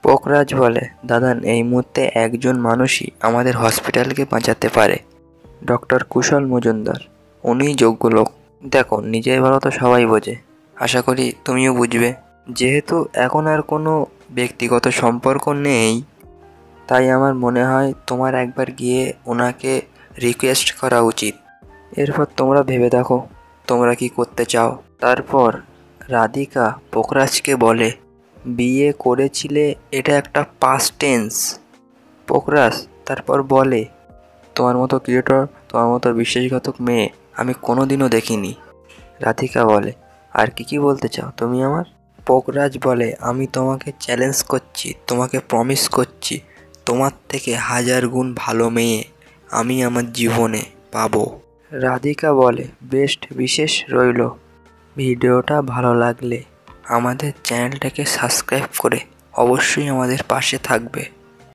পোখরাজ বলে, দাদা এই মুহূর্তে একজন মানুষই আমাদের হসপিটালকে বাঁচাতে পারে, ডক্টর কুশল মজুমদার। উনিই যোগ্য লোক। দেখো, নিজের ভালো তো সবাই বোঝে, আশা করি তুমিও বুঝবে। যেহেতু এখন আর কোনো ব্যক্তিগত সম্পর্ক নেই, তাই আমার মনে হয় তোমার একবার গিয়ে ওনাকে রিকোয়েস্ট করা উচিত। এরপর তোমরা ভেবে দেখো তোমরা কি করতে চাও। তারপর রাধিকা পোখরাজকে বলে, বিয়ে করেছিলে এটা একটা পাস্ট টেন্স। পোখরাজ তারপর বলে, তোমার মতো ক্রিয়েটর, তোমার মতো বিশ্বাসঘাতক মেয়ে আমি কোনোদিনও দেখিনি। রাধিকা বলে, আর কি বলতে চাও তুমি আমার? পোখরাজ বলে, আমি তোমাকে চ্যালেঞ্জ করছি, তোমাকে প্রমিস করছি, তোমার থেকে 1000 গুণ ভালো মেয়ে আমি আমার জীবনে পাবো। রাধিকা বলে, বেস্ট বিশেষ রইল। ভিডিওটা ভালো লাগলে আমাদের চ্যানেলটাকে সাবস্ক্রাইব করে অবশ্যই আমাদের পাশে থাকবে।